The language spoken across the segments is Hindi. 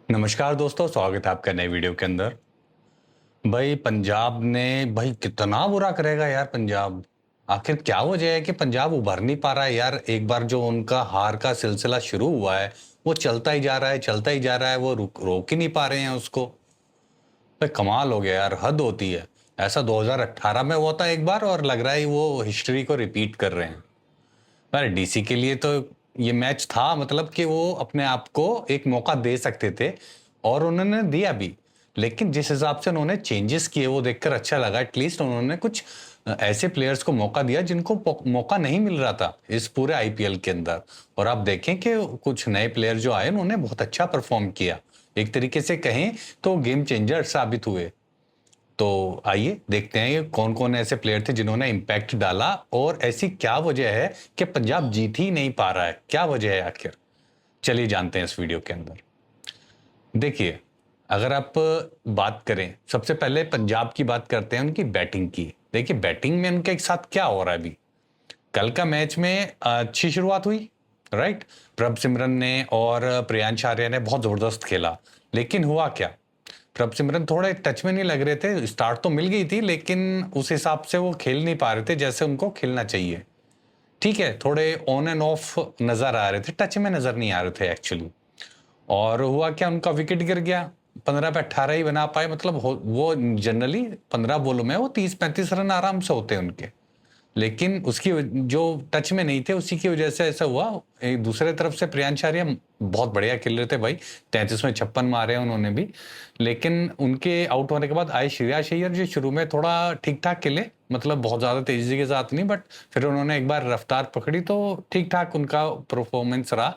नमस्कार दोस्तों, स्वागत है आपका नए वीडियो के अंदर। भाई पंजाब ने भाई कितना बुरा करेगा यार पंजाब। आखिर क्या वजह है कि पंजाब उभर नहीं पा रहा है यार। एक बार जो उनका हार का सिलसिला शुरू हुआ है वो चलता ही जा रहा है, चलता ही जा रहा है। वो रोक ही नहीं पा रहे हैं उसको। भाई कमाल हो गया यार, हद होती है। ऐसा 2018 में हुआ था एक बार और लग रहा है वो हिस्ट्री को रिपीट कर रहे हैं। पर डीसी के लिए तो ये मैच था, मतलब कि वो अपने आप को एक मौका दे सकते थे और उन्होंने दिया भी। लेकिन जिस हिसाब से उन्होंने चेंजेस किए वो देखकर अच्छा लगा। एटलीस्ट उन्होंने कुछ ऐसे प्लेयर्स को मौका दिया जिनको मौका नहीं मिल रहा था इस पूरे आईपीएल के अंदर। और आप देखें कि कुछ नए प्लेयर जो आए उन्होंने बहुत अच्छा परफॉर्म किया। एक तरीके से कहें तो गेम चेंजर साबित हुए। तो आइए देखते हैं ये कौन कौन ऐसे प्लेयर थे जिन्होंने इम्पैक्ट डाला और ऐसी क्या वजह है कि पंजाब जीत ही नहीं पा रहा है। क्या वजह है आखिर, चलिए जानते हैं इस वीडियो के अंदर। देखिए, अगर आप बात करें, सबसे पहले पंजाब की बात करते हैं उनकी बैटिंग की। देखिए बैटिंग में उनके साथ क्या हो रहा है अभी। कल का मैच में अच्छी शुरुआत हुई, राइट। प्रभ सिमरन ने और प्रियांश आर्या ने बहुत जबरदस्त खेला। लेकिन हुआ क्या, प्रभ सिमरन थोड़े टच में नहीं लग रहे थे। स्टार्ट तो मिल गई थी लेकिन उस हिसाब से वो खेल नहीं पा रहे थे जैसे उनको खेलना चाहिए। ठीक है, थोड़े ऑन एंड ऑफ नजर आ रहे थे, टच में नजर नहीं आ रहे थे एक्चुअली। और हुआ क्या, उनका विकेट गिर गया। 15 पे 18 ही बना पाए। मतलब वो जनरली 15 बॉलों में वो 30-35 रन आराम से होते हैं उनके। लेकिन उसकी जो टच में नहीं थे उसी की वजह से ऐसा हुआ। एक दूसरे तरफ से प्रियांश आर्या बहुत बढ़िया खेल रहे थे भाई। 33 में 56 मारे उन्होंने भी। लेकिन उनके आउट होने के बाद आए श्रेयस अय्यर जो शुरू में थोड़ा ठीक ठाक खेले, मतलब बहुत ज्यादा तेजी के साथ नहीं, बट फिर उन्होंने एक बार रफ्तार पकड़ी तो ठीक ठाक उनका परफॉर्मेंस रहा।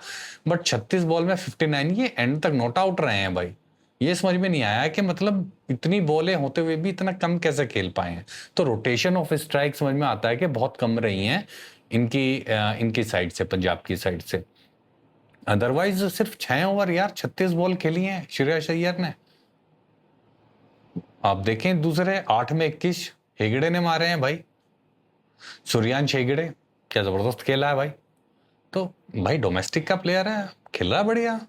बट 36 बॉल में 59, ये एंड तक नॉट आउट रहे हैं भाई। ये समझ में नहीं आया कि मतलब इतनी बॉलें होते हुए भी इतना कम कैसे खेल पाए हैं। तो रोटेशन ऑफ स्ट्राइक समझ में आता है कि बहुत कम रही हैं इनकी साइड से, पंजाब की साइड से। अदरवाइज सिर्फ 6 ओवर यार, 36 बॉल खेली हैं श्रेयस अय्यर ने। आप देखें दूसरे 8 में 21 हेगड़े ने मारे हैं भाई। सूर्यांश हेगड़े क्या जबरदस्त खेला है भाई। तो भाई डोमेस्टिक का प्लेयर है, खेल रहा बढ़िया।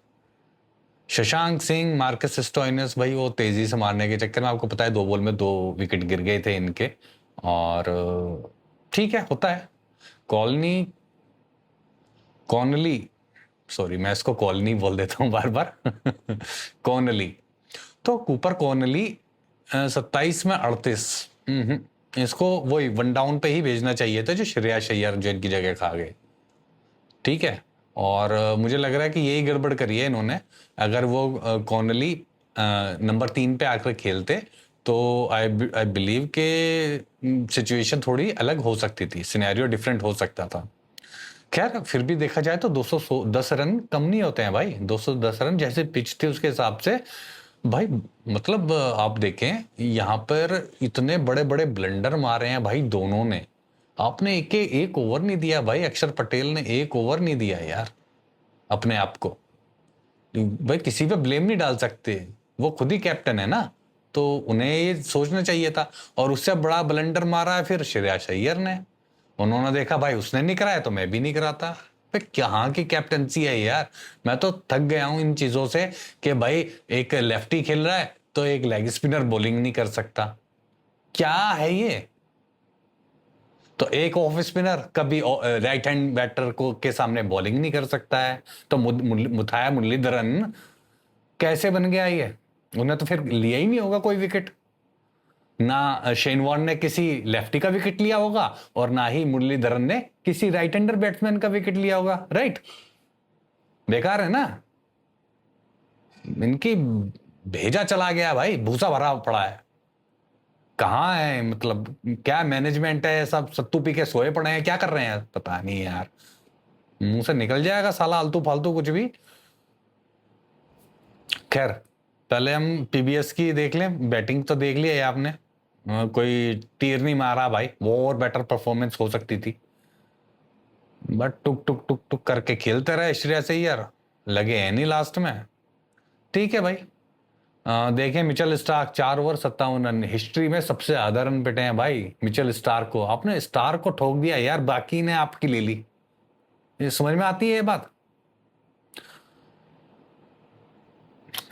शशांक सिंह, मार्कस स्टोइनिस, भाई वो तेजी से मारने के चक्कर में आपको पता है 2 बॉल में 2 विकेट गिर गए थे इनके। और ठीक है, होता है। कॉलनी कॉनली सॉरी, मैं इसको कॉलनी बोल देता हूँ बार बार कॉनली। तो कूपर कॉनली 27 में 38। इसको वही वन डाउन पे ही भेजना चाहिए था जो श्रेयस अय्यर जो इनकी जगह खा गए। ठीक है। और मुझे लग रहा है कि यही गड़बड़ करी है इन्होंने। अगर वो कॉनली नंबर 3 पे आकर खेलते तो आई बिलीव के सिचुएशन थोड़ी अलग हो सकती थी, सिनेरियो डिफरेंट हो सकता था। खैर फिर भी देखा जाए तो 210 रन कम नहीं होते हैं भाई। 210 रन जैसे पिच थी उसके हिसाब से भाई। मतलब आप देखें यहाँ पर इतने बड़े बड़े ब्लंडर मारे हैं भाई दोनों ने। आपने एक ओवर नहीं दिया भाई, अक्षर पटेल ने एक ओवर नहीं दिया यार अपने आप को। भाई किसी पे ब्लेम नहीं डाल सकते, वो खुद ही कैप्टन है ना। तो उन्हें ये सोचना चाहिए था। और उससे बड़ा ब्लंडर मारा है फिर श्रेयस अय्यर ने। उन्होंने देखा भाई उसने नहीं कराया तो मैं भी नहीं कराता। भाई कहाँ की कैप्टनसी है यार। मैं तो थक गया हूं इन चीजों से कि भाई एक लेफ्टी खेल रहा है तो एक लेग स्पिनर बॉलिंग नहीं कर सकता। क्या है ये। तो एक ऑफ स्पिनर कभी राइट हैंड बैटर को के सामने बॉलिंग नहीं कर सकता है। तो मुथाया मुरलीधरन कैसे बन गया ये। उन्हें तो फिर लिया ही नहीं होगा कोई विकेट। ना शेन वॉर्न ने किसी लेफ्टी का विकेट लिया होगा और ना ही मुरलीधरन ने किसी राइट हैंडर बैट्समैन का विकेट लिया होगा, राइट। बेकार है ना। इनकी भेजा चला गया भाई, भूसा भरा पड़ा है। कहाँ है, मतलब क्या मैनेजमेंट है, सब सत्तू पी के सोए पड़े हैं, क्या कर रहे हैं पता नहीं यार। मुंह से निकल जाएगा साला आलतू फालतू कुछ भी। खैर पहले हम पीबीएस की देख लें। बैटिंग तो देख लिया है आपने। कोई तीर नहीं मारा भाई, वो और बेटर परफॉर्मेंस हो सकती थी। बट टुक टुक टुक टुक करके खेलते रहे श्रेयस अय्यर, लगे हैं नहीं लास्ट में। ठीक है भाई। देखें Mitchell Starc 4 over 57 run, history में सबसे ज्यादा रन पिटे हैं भाई मिचेल स्टार्क को। आपने स्टार को ठोक दिया यार, बाकी ने आपकी ले ली। ये समझ में आती है ये बात।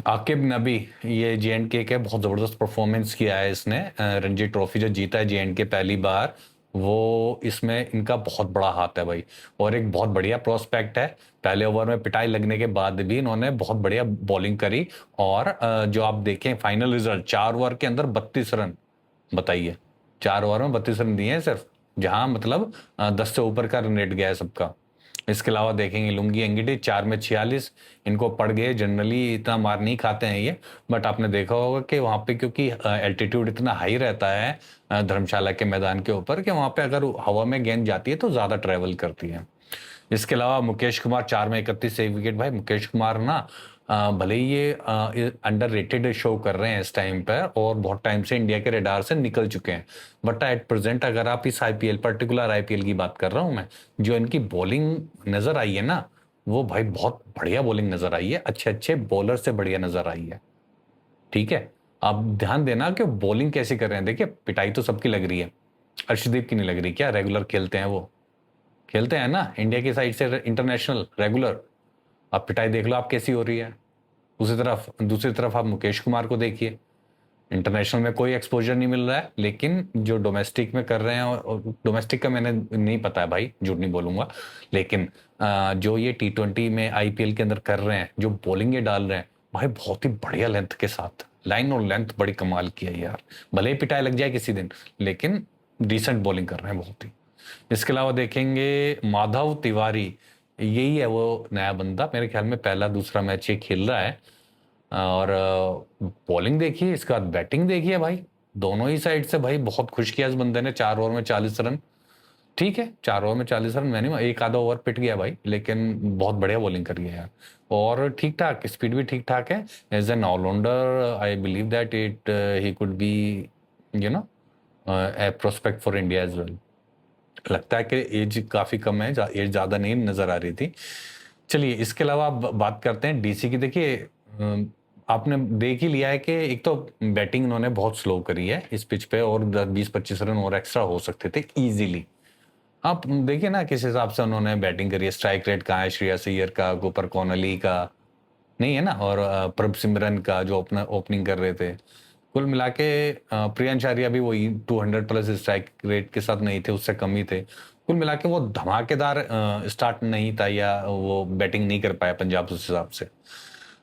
आकिब नबी, ये जे.एंड.के के बहुत ज़बरदस्त परफॉर्मेंस किया है इसने। रणजी ट्रॉफी जो जीता है जे.एंड.के पहली बार, वो इसमें इनका बहुत बड़ा हाथ है भाई। और एक बहुत बढ़िया प्रोस्पेक्ट है। पहले ओवर में पिटाई लगने के बाद भी इन्होंने बहुत बढ़िया बॉलिंग करी। और जो आप देखें फाइनल रिजल्ट, 4 ओवर के अंदर 32 रन। बताइए, 4 ओवर में 32 रन दिए हैं सिर्फ, जहां मतलब 10 से ऊपर का रन रेट गया है सबका। इसके अलावा देखेंगे लुंगी एंगिडी, 4 में 46 इनको पड़ गए। जनरली इतना मार नहीं खाते हैं ये, बट आपने देखा होगा कि वहां पे क्योंकि एल्टीट्यूड इतना हाई रहता है धर्मशाला के मैदान के ऊपर, कि वहां पे अगर हवा में गेंद जाती है तो ज्यादा ट्रेवल करती है। इसके अलावा मुकेश कुमार, 4 में 31 एक विकेट। भाई मुकेश कुमार ना भले ही ये अंडर रेटेड शो कर रहे हैं इस टाइम पर, और बहुत टाइम से इंडिया के रेडार से निकल चुके हैं, बट एट प्रेजेंट अगर आप इस आईपीएल, पर्टिकुलर आईपीएल की बात कर रहा हूं मैं, जो इनकी बॉलिंग नजर आई है ना, वो भाई बहुत बढ़िया बॉलिंग नजर आई है, अच्छे अच्छे बॉलर से बढ़िया नजर आई है। ठीक है, आप ध्यान देना कि बॉलिंग कैसे कर रहे हैं। देखिए पिटाई तो सबकी लग रही है, अर्शदीप की नहीं लग रही क्या? रेगुलर खेलते हैं वो, खेलते हैं ना इंडिया की साइड से इंटरनेशनल रेगुलर। अब पिटाई देख लो आप कैसी हो रही है। दूसरी तरफ आप मुकेश कुमार को देखिए, इंटरनेशनल में कोई एक्सपोजर नहीं मिल रहा है, लेकिन जो डोमेस्टिक में कर रहे हैं, और डोमेस्टिक का मैंने नहीं पता है भाई, झूठ नहीं बोलूंगा, लेकिन जो ये T20 में आईपीएल के अंदर कर रहे हैं, जो बॉलिंग ये डाल रहे हैं भाई, बहुत ही बढ़िया लेंथ के साथ, लाइन और लेंथ बड़ी कमाल की है यार। भले ही पिटाई लग जाए किसी दिन, लेकिन डिसेंट बॉलिंग कर रहे हैं बहुत ही। इसके अलावा देखेंगे माधव तिवारी, यही है वो नया बंदा, मेरे ख्याल में पहला दूसरा मैच ये खेल रहा है। और बॉलिंग देखिए, इसके बाद बैटिंग देखिए भाई, दोनों ही साइड से भाई बहुत खुश किया इस बंदे ने। 4 ओवर में 40 रन, ठीक है 4 ओवर में 40 रन, मैंने एक आधा ओवर पिट गया भाई, लेकिन बहुत बढ़िया बॉलिंग करी है यार। और ठीक ठाक स्पीड भी ठीक ठाक है। As an allrounder I believe that it he could be, you know, a prospect for India as well. लगता है कि एज काफी कम है, एज ज्यादा नहीं नजर आ रही थी। चलिए इसके अलावा आप बात करते हैं डीसी की। देखिए आपने देख ही लिया है कि एक तो बैटिंग इन्होंने बहुत स्लो करी है इस पिच पे, और 20-25 रन और एक्स्ट्रा हो सकते थे इजीली। आप देखिए ना किस हिसाब से उन्होंने बैटिंग करी है। स्ट्राइक रेट कहाँ है श्रेयस अय्यर का, कूपर कॉनली का नहीं है ना, और प्रभ सिमरन का जो अपना ओपनिंग कर रहे थे। कुल मिला के प्रियांश आर्या भी वही 200 प्लस स्ट्राइक रेट के साथ नहीं थे, उससे कम ही थे। कुल मिला के वो धमाकेदार स्टार्ट नहीं था, या वो बैटिंग नहीं कर पाया पंजाब उस हिसाब से।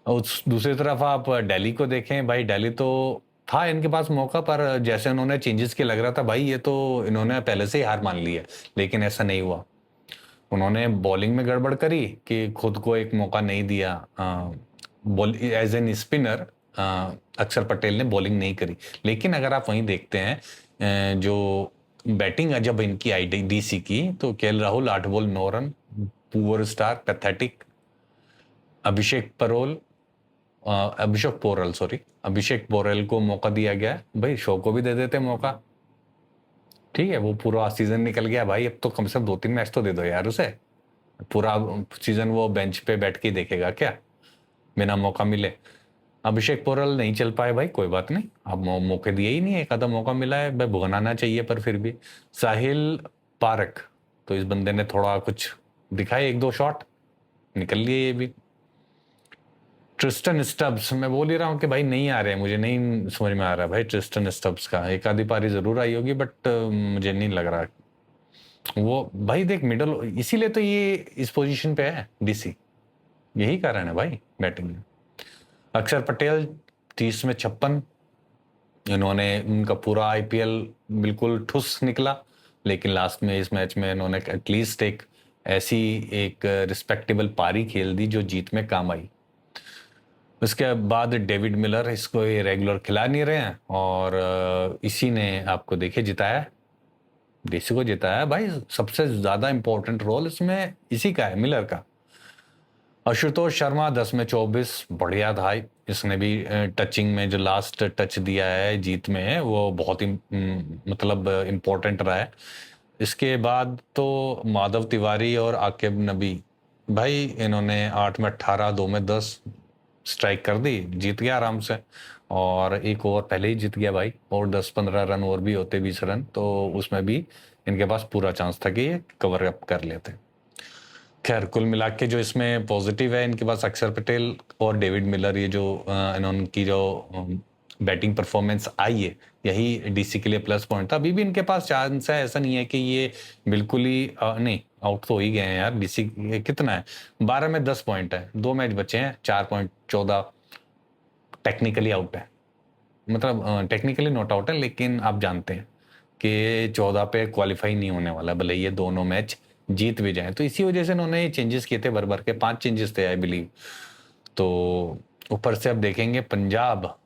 उस दूसरी तरफ आप दिल्ली को देखें भाई, दिल्ली तो था इनके पास मौका, पर जैसे उन्होंने चेंजेस के लग रहा था भाई, ये तो इन्होंने पहले से ही हार मान ली है, लेकिन ऐसा नहीं हुआ। उन्होंने बॉलिंग में गड़बड़ करी कि खुद को एक मौका नहीं दिया। बॉल एज एन स्पिनर अक्षर पटेल ने बॉलिंग नहीं करी। लेकिन अगर आप वहीं देखते हैं जो बैटिंग जब इनकी आई डीसी की, तो KL Rahul 8 ball 9 run, poor start, pathetic. Abhishek Parol Abhishek Porel sorry, Abhishek Porel को मौका दिया गया, भाई शो को भी दे देते मौका। ठीक है, वो पूरा सीजन निकल गया भाई, अब तो कम से कम 2-3 मैच तो दे दो यार उसे। पूरा सीजन वो बेंच पे बैठ के देखेगा क्या बिना मौका मिले? अभिषेक पोरल नहीं चल पाए भाई, कोई बात नहीं, अब मौके दिए ही नहीं, एक आधा मौका मिला है भाई, भुगनाना चाहिए, पर फिर भी। साहिल पारक, तो इस बंदे ने थोड़ा कुछ दिखाए, 1-2 शॉट निकल लिए ये भी। ट्रिस्टन स्टब्स, मैं बोल ही रहा हूँ कि भाई नहीं आ रहे हैं, मुझे नहीं समझ में आ रहा है भाई ट्रिस्टन स्टब्स का। एक आधी पारी जरूर आई होगी, बट मुझे नहीं लग रहा वो भाई। देख मिडल, इसीलिए तो ये इस पोजीशन पे है डीसी, यही कारण है भाई बैटिंग में। अक्षर पटेल 30 में 56, इन्होंने उनका पूरा आईपीएल बिल्कुल ठुस निकला, लेकिन लास्ट में इस मैच में इन्होंने एटलीस्ट एक ऐसी एक रिस्पेक्टेबल पारी खेल दी जो जीत में काम आई। उसके बाद डेविड मिलर, इसको ये रेगुलर खिला नहीं रहे हैं, और इसी ने आपको देखिए जिताया, डीसी को जिताया भाई। सबसे ज्यादा इंपॉर्टेंट रोल इसमें इसी का है, मिलर का। आशुतोष शर्मा 10 में 24, बढ़िया था भाई, इसने भी टचिंग में जो लास्ट टच दिया है जीत में, वो बहुत ही मतलब इम्पोर्टेंट रहा है। इसके बाद तो माधव तिवारी और आकिब नबी, भाई इन्होंने 8 में 18, 2 में 10 स्ट्राइक कर दी, जीत गया आराम से। और एक ओवर पहले ही जीत गया भाई, और 10-15 रन और भी होते, 20 रन, तो उसमें भी इनके पास पूरा चांस था कि ये कवर अप कर लेते। खैर कुल मिला के जो इसमें पॉजिटिव है, इनके पास अक्षर पटेल और डेविड मिलर, ये जो इनकी जो बैटिंग परफॉर्मेंस आई है, यही डीसी के लिए प्लस पॉइंट था। अभी भी इनके पास चांस है, ऐसा नहीं है कि ये बिल्कुल ही नहीं, आउट तो हो ही गए हैं यार। डीसी कितना है, 12 में 10 पॉइंट है, 2 मैच बचे हैं, 4 पॉइंट, 14 टेक्निकली आउट है, मतलब टेक्निकली नॉट आउट है, लेकिन आप जानते हैं कि 14 पे क्वालिफाई नहीं होने वाला, भले ये दोनों मैच जीत भी जाए। तो इसी वजह से उन्होंने ये चेंजेस किए थे, भर भर के 5 चेंजेस थे आई बिलीव। तो ऊपर से अब देखेंगे पंजाब।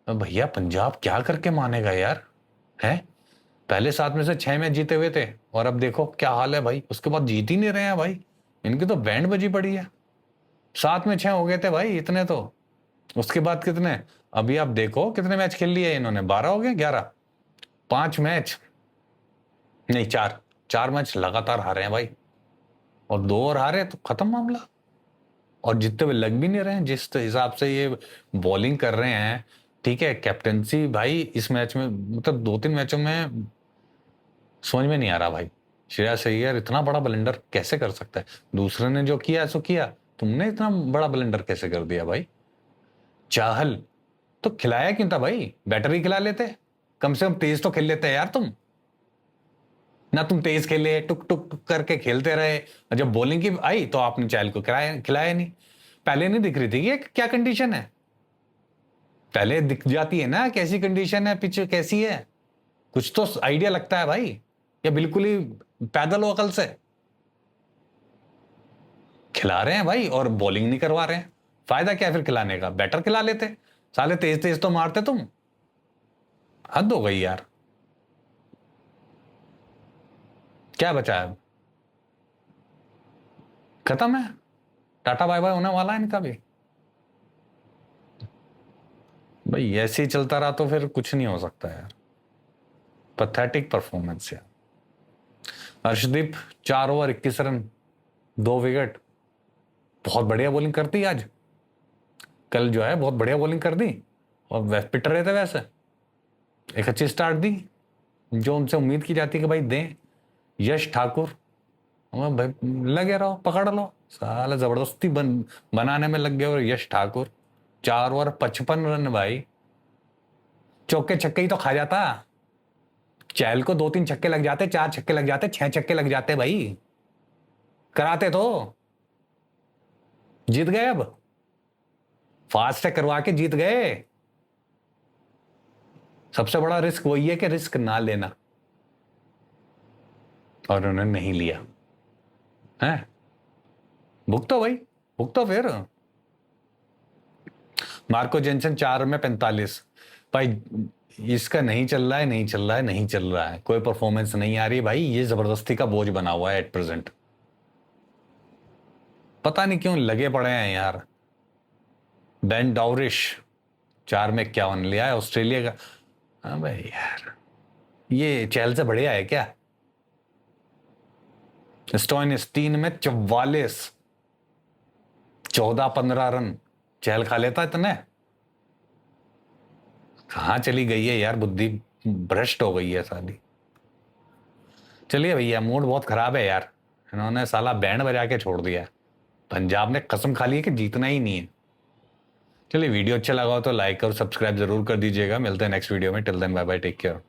अब भैया पंजाब क्या करके मानेगा यार, है? पहले 7 में से 6 मैच जीते हुए थे, और अब देखो क्या हाल है भाई, उसके बाद जीत ही नहीं रहे हैं भाई। इनकी तो बैंड बजी पड़ी है। 7 में 6 हो गए थे भाई इतने तो, उसके बाद कितने, अभी आप देखो कितने मैच खेल लिए इन्होंने, 12 हो गए, 11, 5 मैच नहीं, 4 मैच लगातार हारे हैं भाई, और 2 और हारे तो खत्म मामला। और जीतते हुए लग भी नहीं रहे हैं जिस हिसाब से ये बॉलिंग कर रहे हैं। ठीक है, कैप्टनसी भाई इस मैच में, मतलब 2-3 मैचों में समझ में नहीं आ रहा भाई, श्रेयस अय्यर इतना बड़ा ब्लंडर कैसे कर सकता है? दूसरे ने जो किया सो किया, तुमने इतना बड़ा ब्लंडर कैसे कर दिया भाई? चाहल तो खिलाया क्यों था भाई, बैटरी खिला लेते, कम से कम तेज तो खेल लेते यार तुम। ना तुम तेज खेले, टुक टुक टुक करके खेलते रहे, और जब बॉलिंग की आई तो आपने चहल को खिलाया नहीं। पहले नहीं दिख रही थी कि क्या कंडीशन है? पहले दिख जाती है ना कैसी कंडीशन है, पिच कैसी है, कुछ तो आइडिया लगता है भाई, या बिल्कुल ही पैदल हो अकल से? खिला रहे हैं भाई और बॉलिंग नहीं करवा रहे हैं, फायदा क्या है फिर खिलाने का? बेटर खिला लेते, साले तेज तेज तो मारते तुम। हद हो गई यार। क्या बचा है अब? खत्म है, टाटा बाय बाय होने वाला है इनका भी। भाई ऐसे ही चलता रहा तो फिर कुछ नहीं हो सकता यार, पैथेटिक परफॉर्मेंस यार। अर्शदीप 4 ओवर 21 रन, 2 विकेट, बहुत बढ़िया बॉलिंग करती आज, कल जो है बहुत बढ़िया बॉलिंग कर दी, और पिट रहे थे वैसे, एक अच्छी स्टार्ट दी जो उनसे उम्मीद की जाती है कि भाई दें। यश ठाकुर, भाई लगे रहो, पकड़ लो, साला जबरदस्ती बनाने में लग गए। और यश ठाकुर 4 ओवर 55 रन भाई, चौके छक्के ही तो खा जाता। चहल को 2-3 छक्के लग जाते, 4 छक्के लग जाते, 6 छक्के लग जाते भाई, कराते तो जीत गए। अब फास्ट करवा के जीत गए। सबसे बड़ा रिस्क वही है कि रिस्क ना लेना, और उन्होंने नहीं लिया है। भुगतो भाई, भुगतो फिर। मार्को जेनसन 4 में 45, भाई इसका नहीं चल रहा है, नहीं चल रहा है, नहीं चल रहा है, कोई परफॉर्मेंस नहीं आ रही भाई, ये जबरदस्ती का बोझ बना हुआ है एट प्रेजेंट, पता नहीं क्यों लगे पड़े हैं यार। बेन डॉवरिश 4 में 51 लिया है ऑस्ट्रेलिया का। हाँ भाई यार, ये चहल से बढ़िया है क्या? स्टोइनिस 3 में 44, 14-15 रन, चहल खा लेता इतने? कहाँ चली गई है यार बुद्धि, भ्रष्ट हो गई है साली। चलिए भैया, मूड बहुत खराब है यार, इन्होंने साला बैंड बजा के छोड़ दिया। पंजाब ने कसम खा ली है कि जीतना ही नहीं है। चलिए, वीडियो अच्छा लगा हो तो लाइक और सब्सक्राइब जरूर कर दीजिएगा। मिलते हैं नेक्स्ट वीडियो में, till then bye bye, take care.